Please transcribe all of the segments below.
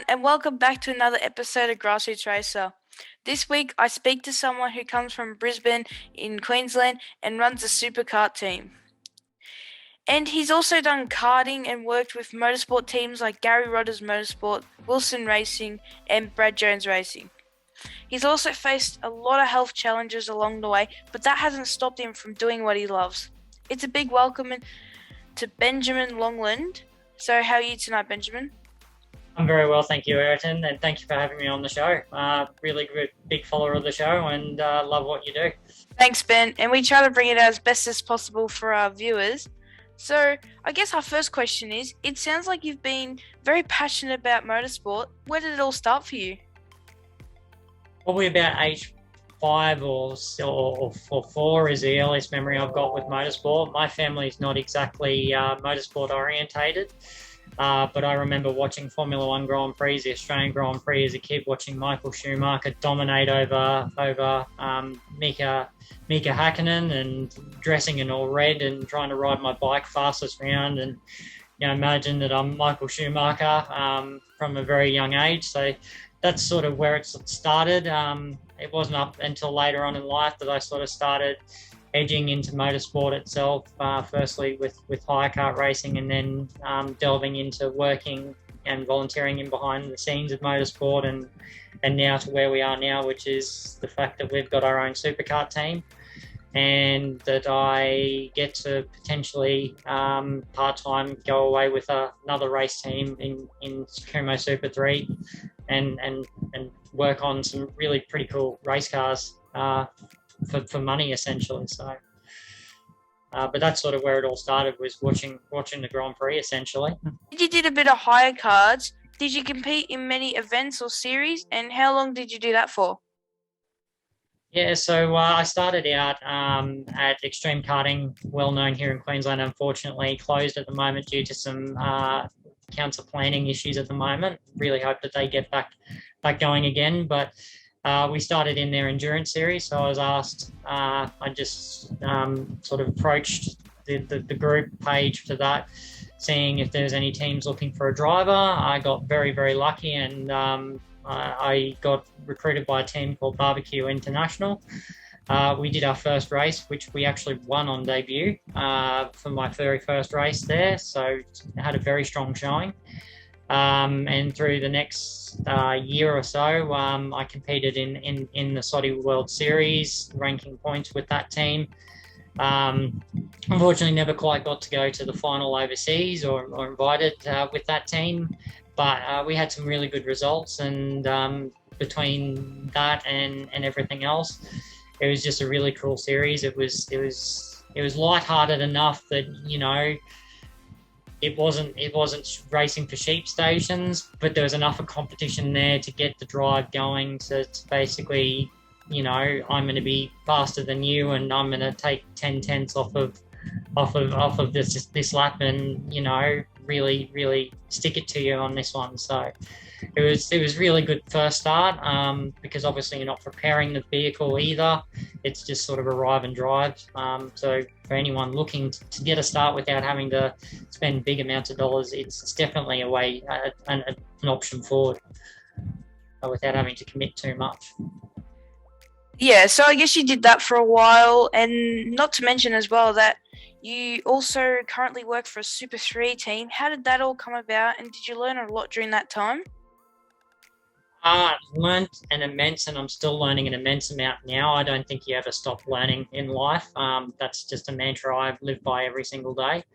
and welcome back to another episode of Grassroots Racer. This week, I speak to someone who comes from Brisbane in Queensland and runs a superkart team. And he's also done karting and worked with motorsport teams like Garry Motorsport, Wilson Racing, and Brad Jones Racing. He's also faced a lot of health challenges along the way, but that hasn't stopped him from doing what he loves. It's a big welcome to Benjamin Longland. So how are you tonight, Benjamin? I'm very well, thank you, Ayrton, and thank you for having me on the show. Really good, big follower of the show and love what you do. Thanks, Ben, and we try to bring it out as best as possible for our viewers. So I guess our first question is, it sounds like you've been very passionate about motorsport. Where did it all start for you? Probably about age 5 or 4 is the earliest memory I've got with motorsport. My family's not exactly motorsport orientated. But I remember watching Formula One Grand Prix, the Australian Grand Prix as a kid, watching Michael Schumacher dominate over Mika Hakkinen and dressing in all red and trying to ride my bike fastest round. And imagine that I'm Michael Schumacher from a very young age. So that's sort of where it started. It wasn't up until later on in life that I sort of started edging into motorsport itself, firstly with hire kart racing, and then delving into working and volunteering in behind the scenes of motorsport, and now to where we are now, which is the fact that we've got our own superkart team and that I get to potentially part-time go away with another race team in Kumo Super 3 and work on some really pretty cool race cars for money, essentially. So but that's sort of where it all started, was watching the Grand Prix, essentially. You did a bit of hire cards. Did you compete in many events or series, and how long did you do that for? Yeah, so I started out at Extreme Karting, well known here in Queensland. Unfortunately closed at the moment due to some council planning issues at the moment. Really hope that they get back going again, but we started in their endurance series, so I was asked, I just sort of approached the group page for that, seeing if there's any teams looking for a driver. I got very, very lucky, and I got recruited by a team called Barbecue International. We did our first race, which we actually won on debut for my very first race there, so I had a very strong showing. And through the next year or so, I competed in the Saudi World Series, ranking points with that team. Unfortunately, never quite got to go to the final overseas or invited with that team, but we had some really good results, and between that and everything else, it was just a really cool series. It was lighthearted enough that it wasn't racing for sheep stations, but there was enough of competition there to get the drive going to basically, I'm going to be faster than you, and I'm going to take 10 tenths off of this lap, and really, really stick it to you on this one. So it was really good first start, because obviously you're not preparing the vehicle either. It's just sort of arrive and drive. So for anyone looking to get a start without having to spend big amounts of dollars, it's definitely a way, an option forward, without having to commit too much. Yeah, so I guess you did that for a while, and not to mention as well that you also currently work for a Super 3 team. How did that all come about, and did you learn a lot during that time? Learned an immense, and I'm still learning an immense amount now. I don't think you ever stop learning in life. That's just a mantra I live by every single day.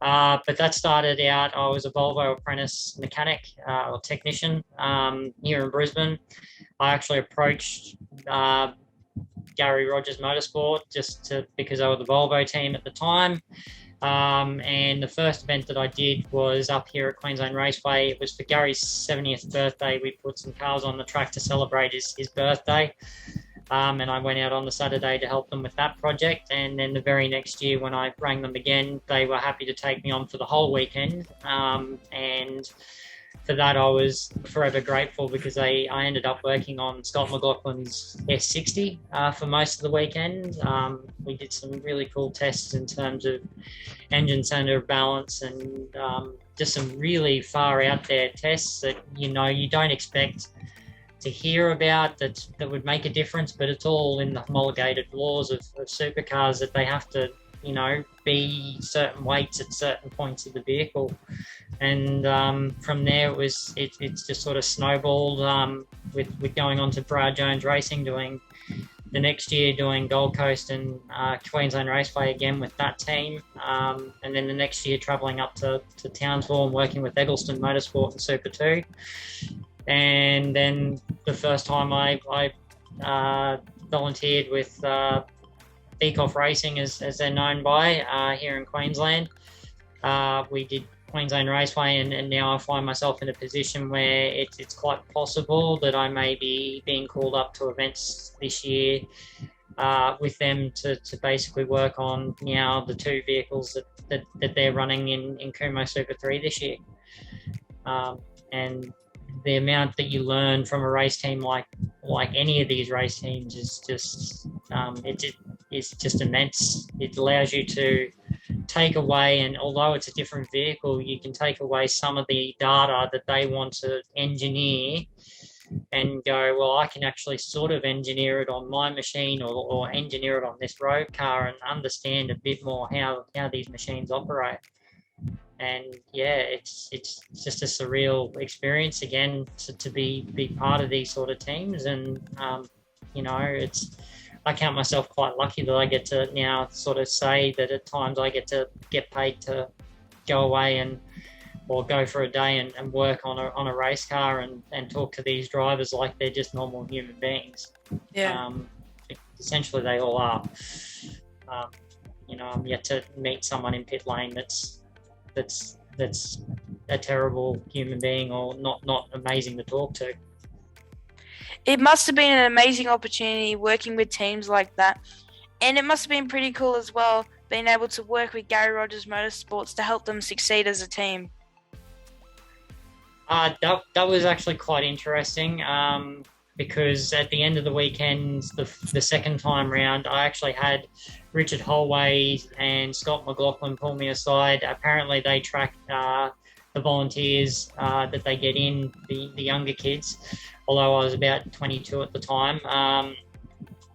But that started out, I was a Volvo apprentice mechanic or technician here in Brisbane. I actually approached Garry Motorsport because they were the Volvo team at the time. And the first event that I did was up here at Queensland Raceway. It was for Garry's 70th birthday. We put some cars on the track to celebrate his birthday. And I went out on the Saturday to help them with that project. And then the very next year, when I rang them again, they were happy to take me on for the whole weekend. And for that, I was forever grateful, because I ended up working on Scott McLaughlin's S60 for most of the weekend. We did some really cool tests in terms of engine center of balance and just some really far out there tests that you don't expect to hear about that would make a difference, but it's all in the homologated laws of supercars that they have to be certain weights at certain points of the vehicle. And from there it's just sort of snowballed with going on to Brad Jones Racing, doing the next year doing Gold Coast and Queensland Raceway again with that team, and then the next year travelling up to Townsville and working with Eggleston Motorsport and Super 2. And then the first time I volunteered with Eaglehawk Racing, as they're known by here in Queensland. We did Queensland Raceway, and now I find myself in a position where it's quite possible that I may be being called up to events this year with them to basically work on now the 2 vehicles that they're running in Kumo Super 3 this year. And the amount that you learn from a race team like any of these race teams is just it's just immense. It allows you to take away, and although it's a different vehicle, you can take away some of the data that they want to engineer and go, well, I can actually sort of engineer it on my machine or engineer it on this road car and understand a bit more how these machines operate. And yeah, it's just a surreal experience again to be part of these sort of teams. And I count myself quite lucky that I get to now sort of say that at times I get paid to go away or go for a day and work on a race car and talk to these drivers like they're just normal human beings. Yeah. Essentially they all are. I'm yet to meet someone in pit lane that's a terrible human being or not amazing to talk to. It must have been an amazing opportunity working with teams like that. And it must have been pretty cool as well, being able to work with Garry Rogers Motorsports to help them succeed as a team. That was actually quite interesting because at the end of the weekend, the second time round, I actually had Richard Holway and Scott McLaughlin pull me aside. Apparently they track the volunteers that they get in, the younger kids, although I was about 22 at the time.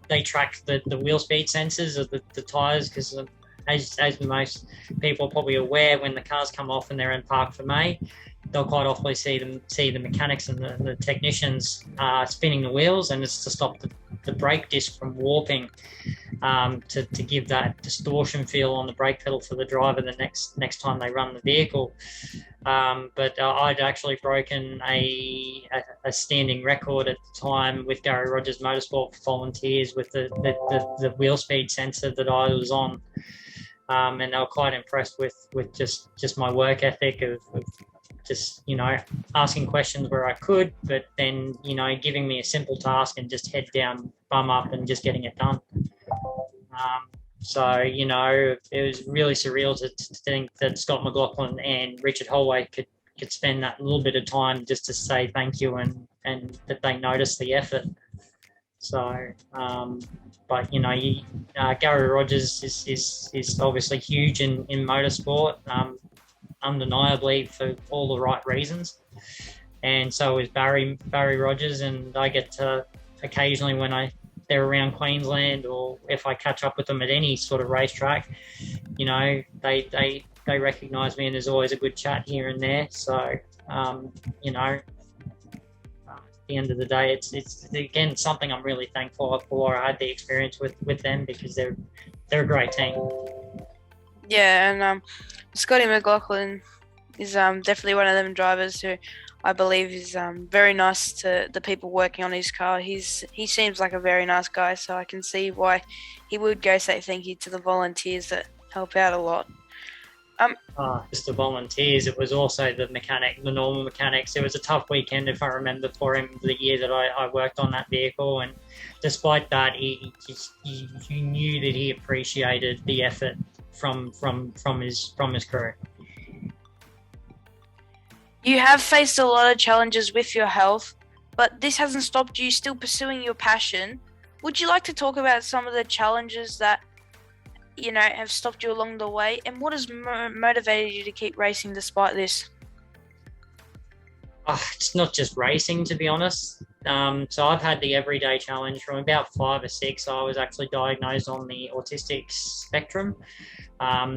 They track the wheel speed sensors of the tyres because as most people are probably aware, when the cars come off and they're in park for May, they'll quite often see the mechanics and the technicians spinning the wheels, and it's to stop the brake disc from warping, to give that distortion feel on the brake pedal for the driver the next time they run the vehicle. But I'd actually broken a standing record at the time with Garry Rogers Motorsport for volunteers with the wheel speed sensor that I was on, and they were quite impressed with just my work ethic of just asking questions where I could, but then giving me a simple task and just head down, bum up, and just getting it done. So it was really surreal to think that Scott McLaughlin and Richard Holway could spend that little bit of time just to say thank you and that they noticed the effort. So, but Garry Rogers is obviously huge in motorsport, undeniably for all the right reasons, and so is Barry Rogers. And I get to occasionally when they're around Queensland, or if I catch up with them at any sort of racetrack, they recognise me, and there's always a good chat here and there. So at the end of the day, it's again something I'm really thankful for. I had the experience with them because they're a great team. Yeah, and Scotty McLaughlin is definitely one of them drivers who I believe is very nice to the people working on his car. He seems like a very nice guy, so I can see why he would go say thank you to the volunteers that help out a lot. Just the volunteers. It was also the normal mechanics. It was a tough weekend, if I remember, for him the year that I worked on that vehicle, and despite that, you knew that he appreciated the effort from his crew. You have faced a lot of challenges with your health, but this hasn't stopped you still pursuing your passion. Would you like to talk about some of the challenges that have stopped you along the way, and what has motivated you to keep racing despite this? It's not just racing, to be honest. So I've had the everyday challenge from about 5 or 6. I was actually diagnosed on the autistic spectrum.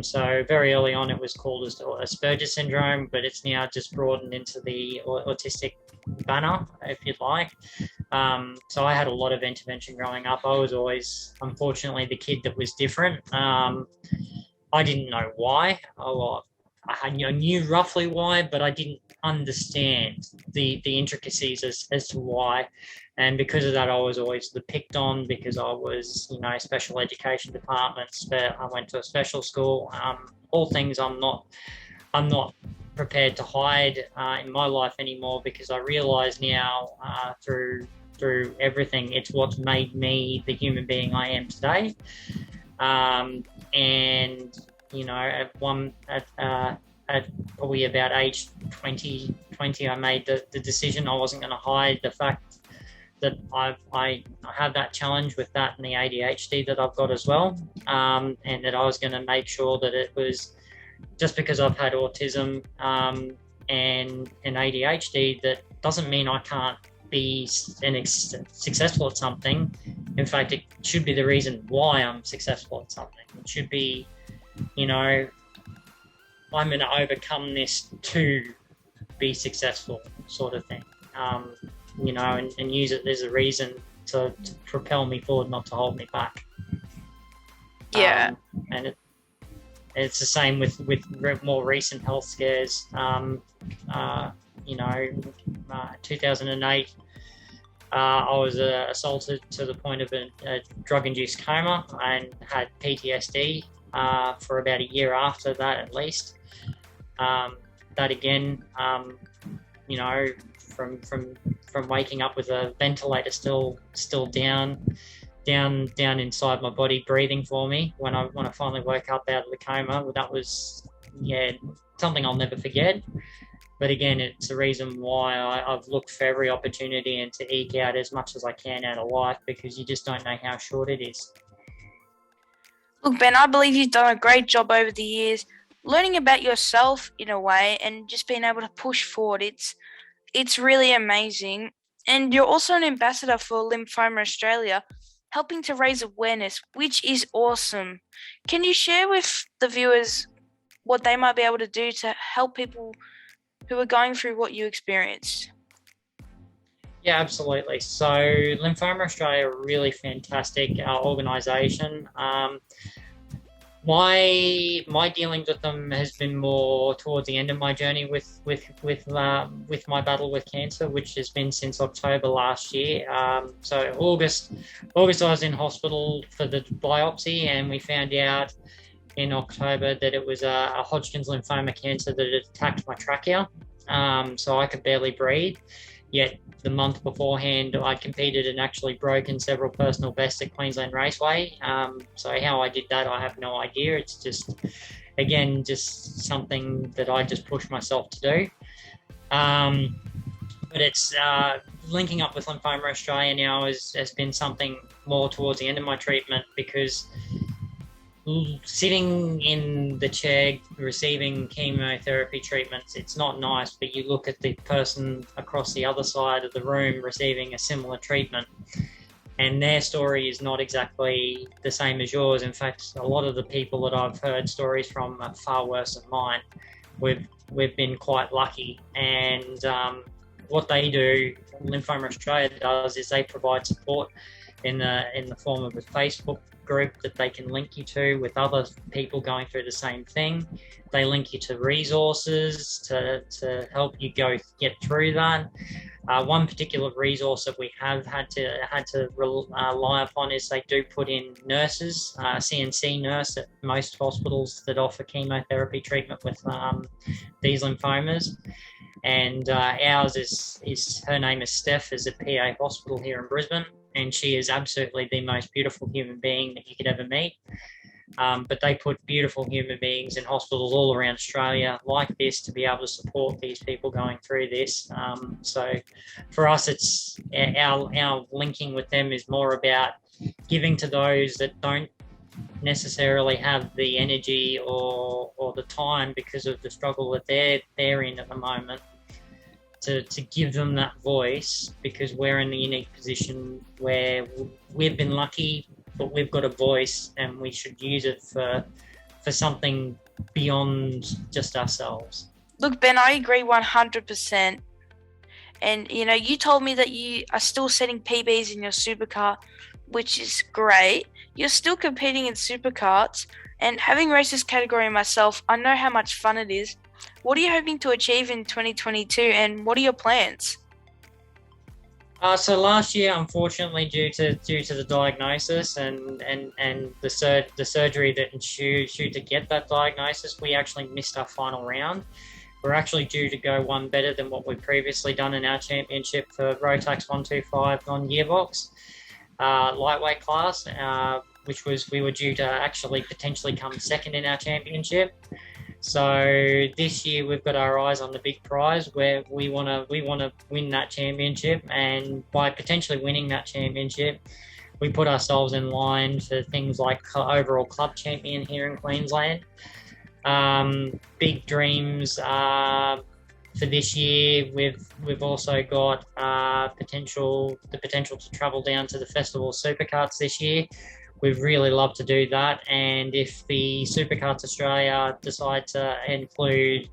So very early on, it was called as Asperger's syndrome, but it's now just broadened into the autistic banner, if you'd like. So I had a lot of intervention growing up. I was always, unfortunately, the kid that was different. I didn't know why. I knew roughly why, but I didn't understand the intricacies as to why. And because of that, I was always the picked on because I was, special education departments, but I went to a special school. All things I'm not prepared to hide in my life anymore because I realise now through everything, it's what's made me the human being I am today. And at probably about age 20, I made the decision I wasn't going to hide the fact that I have that challenge with that and the ADHD that I've got as well, and that I was going to make sure that it was just because I've had autism and ADHD, that doesn't mean I can't be successful at something. In fact, it should be the reason why I'm successful at something. It should be, I'm going to overcome this to be successful, sort of thing. And use it as a reason to propel me forward, not to hold me back. Yeah. And it's the same with more recent health scares. 2008, I was assaulted to the point of a drug-induced coma and had PTSD for about a year after that, at least. That again, from waking up with a ventilator still down inside my body, breathing for me when I finally woke up out of the coma. That was something I'll never forget. But again, it's a reason why I've looked for every opportunity and to eke out as much as I can out of life, because you just don't know how short it is. Look, Ben, I believe you've done a great job over the years learning about yourself in a way and just being able to push forward. It's really amazing. And you're also an ambassador for Lymphoma Australia, helping to raise awareness, which is awesome. Can you share with the viewers what they might be able to do to help people who are going through what you experienced? Yeah, absolutely. So Lymphoma Australia, a really fantastic organisation. My dealings with them has been more towards the end of my journey with my battle with cancer, which has been since October last year. So August I was in hospital for the biopsy, and we found out in October that it was a Hodgkin's lymphoma cancer that had attacked my trachea. So I could barely breathe. Yet the month beforehand, I competed and actually broken several personal bests at Queensland Raceway. So how I did that, I have no idea. It's just something that I just pushed myself to do. But it's linking up with Lymphoma Australia now has been something more towards the end of my treatment, because sitting in the chair receiving chemotherapy treatments, it's not nice, but you look at the person across the other side of the room receiving a similar treatment, and their story is not exactly the same as yours. In fact, a lot of the people that I've heard stories from are far worse than mine. We've been quite lucky, and what they do, Lymphoma Australia does, is they provide support in the form of a Facebook group that they can link you to with other people going through the same thing. They link you to resources to help you get through that. One particular resource that we have had to rely upon is they do put in nurses, CNC nurse at most hospitals that offer chemotherapy treatment with these lymphomas. And ours is her name is Steph, is at PA Hospital here in Brisbane, and she is absolutely the most beautiful human being that you could ever meet. But they put beautiful human beings in hospitals all around Australia like this to be able to support these people going through this. So for us, it's our linking with them is more about giving to those that don't necessarily have the energy or the time because of the struggle that they're in at the moment, to give them that voice, because we're in the unique position where we've been lucky, but we've got a voice and we should use it for something beyond just ourselves. Look, Ben, I agree 100%. And, you told me that you are still setting PBs in your supercar, which is great. You're still competing in superkarts, and having raced this category myself, I know how much fun it is. What are you hoping to achieve in 2022, and what are your plans? So last year, unfortunately, due to the diagnosis and the surgery that ensued to get that diagnosis, we actually missed our final round. We're actually due to go one better than what we've previously done in our championship for Rotax 125 non-gearbox lightweight class, which was we were due to actually potentially come second in our championship. So this year we've got our eyes on the big prize, where we want to win that championship, and by potentially winning that championship, we put ourselves in line for things like overall club champion here in Queensland. Big dreams for this year. We've also got the potential to travel down to the Festival of Superkarts this year. We'd really love to do that, and if the Superkarts Australia decide to include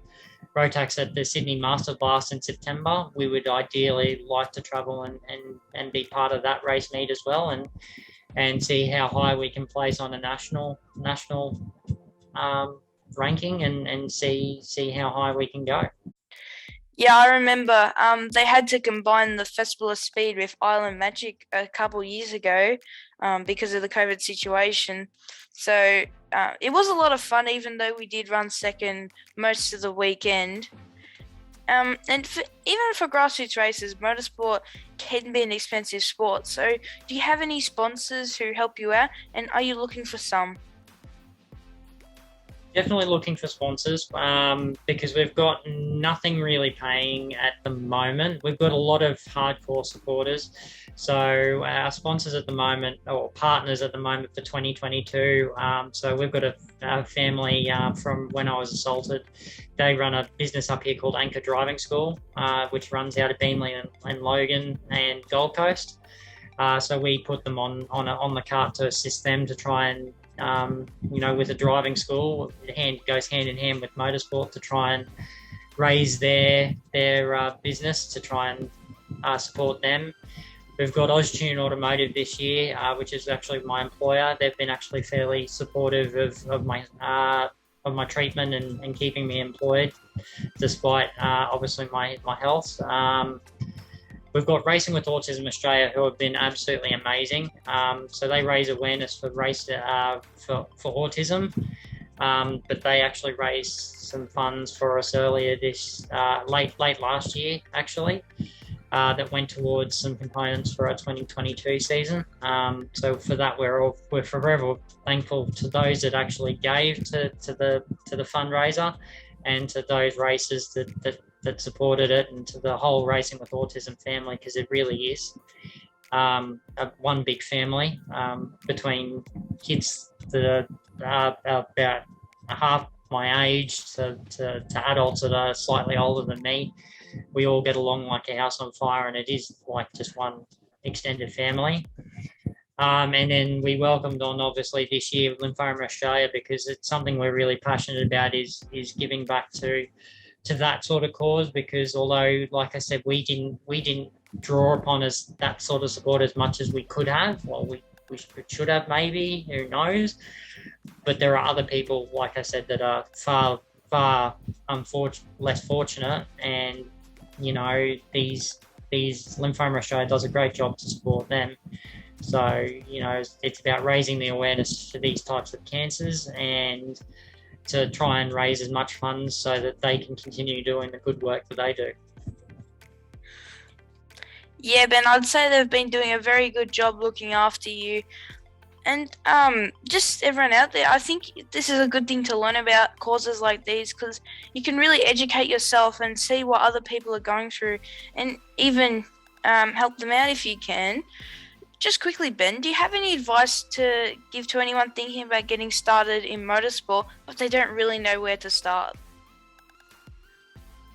Rotax at the Sydney Master Blast in September, we would ideally like to travel and be part of that race meet as well, and see how high we can place on a national ranking, and see how high we can go. Yeah, I remember they had to combine the Festival of Speed with Island Magic a couple years ago because of the COVID situation. So it was a lot of fun, even though we did run second most of the weekend. And even for grassroots races, motorsport can be an expensive sport. So do you have any sponsors who help you out, and are you looking for some? Definitely looking for sponsors, because we've got nothing really paying at the moment. We've got a lot of hardcore supporters. So our sponsors at the moment, or partners at the moment for 2022, so we've got a family from when I was assaulted. They run a business up here called Anchor Driving School, which runs out of Beamley and Logan and Gold Coast. So we put them on the cart to assist them to try and with a driving school, it goes hand in hand with motorsport to try and raise their business, to try and support them. We've got Oztune Automotive this year, which is actually my employer. They've been actually fairly supportive of my treatment and keeping me employed, despite obviously my health. We've got Racing with Autism Australia, who have been absolutely amazing. So they raise awareness for autism, but they actually raised some funds for us earlier this late last year, actually, that went towards some components for our 2022 season. So for that, we're forever thankful to those that actually gave to the fundraiser, and to those racers that supported it, and to the whole Racing with Autism family, because it really is one big family, between kids that are about half my age to adults that are slightly older than me. We all get along like a house on fire, and it is like just one extended family. And then we welcomed on, obviously, this year Lymphoma Australia, because it's something we're really passionate about, is giving back to that sort of cause, because although, like I said, we didn't draw upon us that sort of support as much as we could have. Well, we should have, maybe, who knows, but there are other people, like I said, that are far less fortunate, and these Lymphoma Australia does a great job to support them. So it's about raising the awareness for these types of cancers, and to try and raise as much funds so that they can continue doing the good work that they do. Yeah, Ben, I'd say they've been doing a very good job looking after you. And just everyone out there, I think this is a good thing to learn about causes like these, because you can really educate yourself and see what other people are going through, and even help them out if you can. Just quickly, Ben, do you have any advice to give to anyone thinking about getting started in motorsport, but they don't really know where to start?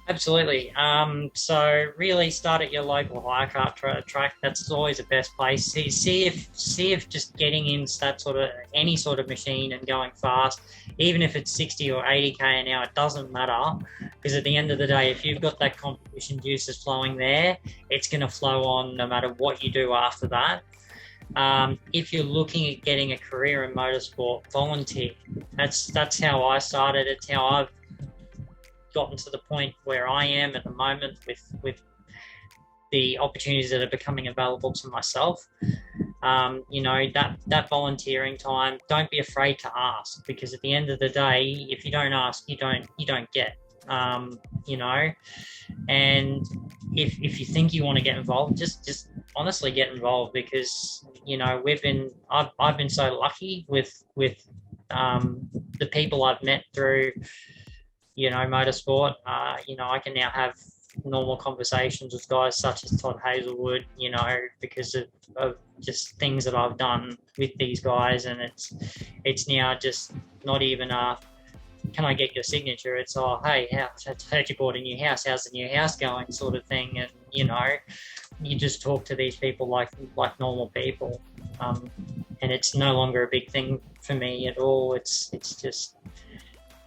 Absolutely. So really start at your local hire kart track. That's always the best place. See if just getting in that sort of any sort of machine and going fast, even if it's 60 or 80k an hour, it doesn't matter. Because at the end of the day, if you've got that competition juices flowing there, it's going to flow on no matter what you do after that. If you're looking at getting a career in motorsport, volunteer. That's how I started. It's how I've gotten to the point where I am at the moment with the opportunities that are becoming available to myself. That volunteering time. Don't be afraid to ask, because at the end of the day, if you don't ask, you don't get. Um, you know, and if you think you want to get involved, just honestly get involved, because I've been so lucky with the people I've met through motorsport. I can now have normal conversations with guys such as Todd Hazelwood, because of just things that I've done with these guys, and it's now just not even can I get your signature? It's hey, I heard you bought a new house. How's the new house going? Sort of thing, and you just talk to these people like normal people, and it's no longer a big thing for me at all. It's just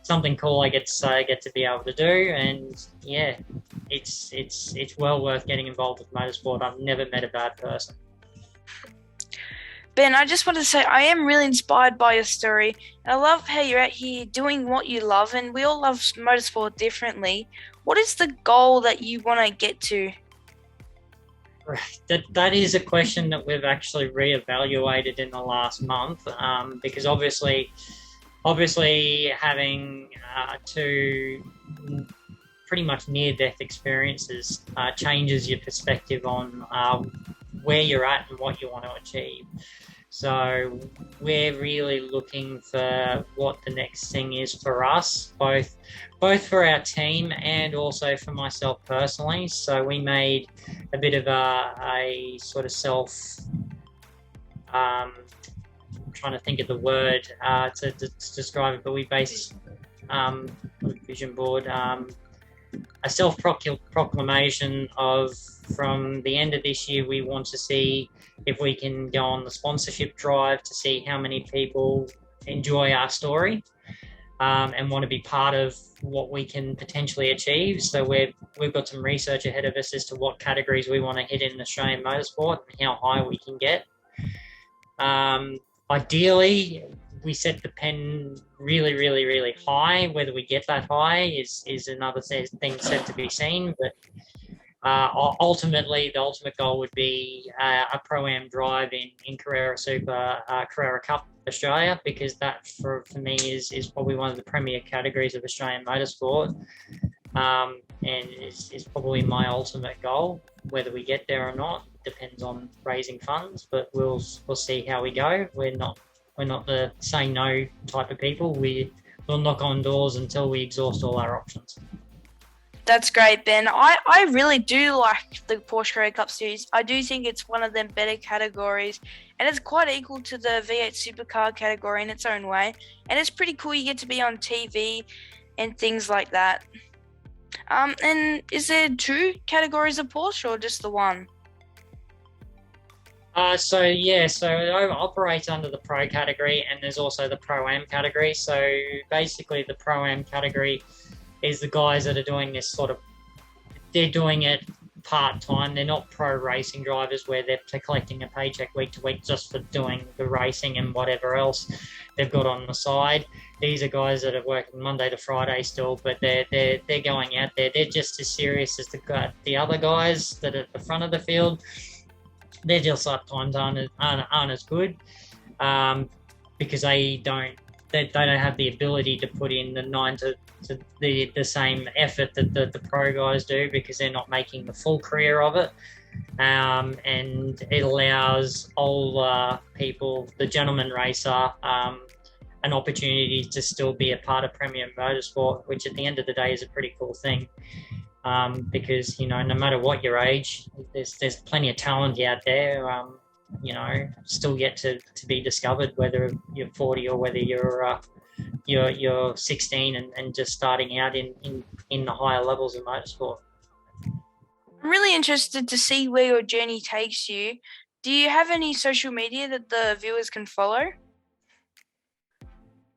something cool I get to be able to do, and yeah, it's well worth getting involved with motorsport. I've never met a bad person. Ben, I just wanted to say I am really inspired by your story. And I love how you're out here doing what you love, and we all love motorsport differently. What is the goal that you want to get to? That is a question that we've actually reevaluated in the last month, because obviously having two pretty much near-death experiences changes your perspective on where you're at and what you want to achieve. So we're really looking for what the next thing is for us, both for our team and also for myself personally. So we made a bit of a sort of I'm trying to think of the word to describe it, but we based vision board, a self-proclamation of, from the end of this year, we want to see if we can go on the sponsorship drive to see how many people enjoy our story, and want to be part of what we can potentially achieve. So we've got some research ahead of us as to what categories we want to hit in Australian motorsport and how high we can get. Ideally, we set the pen really, really, really high. Whether we get that high is another thing set to be seen. But ultimately, the ultimate goal would be a Pro-Am drive in Carrera Super, Carrera Cup Australia, because that for me is probably one of the premier categories of Australian motorsport, and is probably my ultimate goal. Whether we get there or not depends on raising funds, but we'll see how we go. We're not the say no type of people. We'll knock on doors until we exhaust all our options. That's great, Ben. I really do like the Porsche Carrera Cup Series. I do think it's one of them better categories, and it's quite equal to the V8 Supercar category in its own way. And it's pretty cool. You get to be on TV and things like that. And is there two categories of Porsche or just the one? So it operates under the Pro category, and there's also the Pro-Am category. So basically the Pro-Am category is the guys that are doing this they're doing it part-time. They're not pro racing drivers where they're collecting a paycheck week to week just for doing the racing and whatever else they've got on the side. These are guys that are working Monday to Friday still, but they're going out there. They're just as serious as the other guys that are at the front of the field. Their just up times aren't as good, because they don't have the ability to put in the 9 to the same effort that the pro guys do, because they're not making the full career of it. And it allows older people, the gentleman racer, an opportunity to still be a part of premium motorsport, which at the end of the day is a pretty cool thing. Because no matter what your age, there's plenty of talent out there. still yet to be discovered, whether you're 40 or whether you're 16 and just starting out in the higher levels of motorsport. I'm really interested to see where your journey takes you. Do you have any social media that the viewers can follow?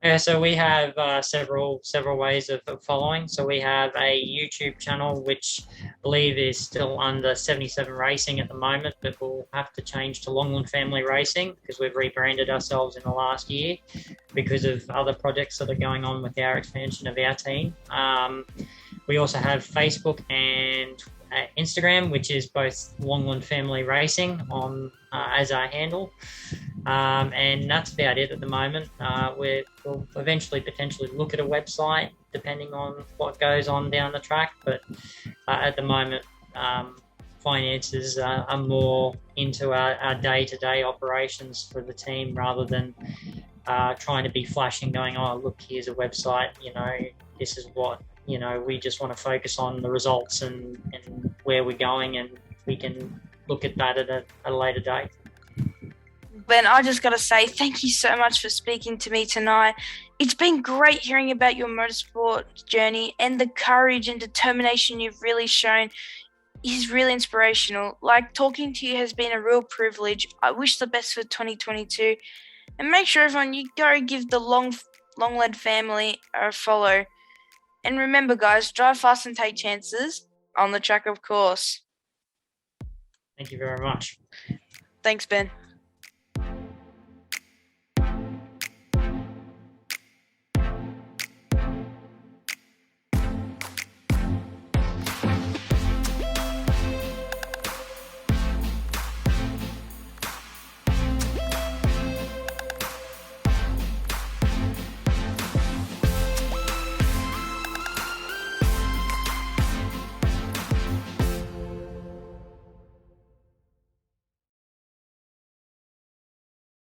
Yeah, so we have several ways of following. So we have a YouTube channel, which I believe is still under 77 Racing at the moment, but we'll have to change to Longland Family Racing because we've rebranded ourselves in the last year because of other projects that are going on with our expansion of our team. We also have Facebook and Instagram, which is both Longland Family Racing on as our handle. And that's about it at the moment. We'll eventually potentially look at a website depending on what goes on down the track, but at the moment, finances are more into our day-to-day operations for the team rather than trying to be flashing, going, oh, look, here's a website, this is what, we just want to focus on the results and where we're going, and we can look at that at a later date. Ben, I just got to say thank you so much for speaking to me tonight. It's been great hearing about your motorsport journey, and the courage and determination you've really shown is really inspirational. Like, talking to you has been a real privilege. I wish the best for 2022. And make sure everyone, you go give the Longland family a follow. And remember, guys, drive fast and take chances on the track, of course. Thank you very much. Thanks, Ben.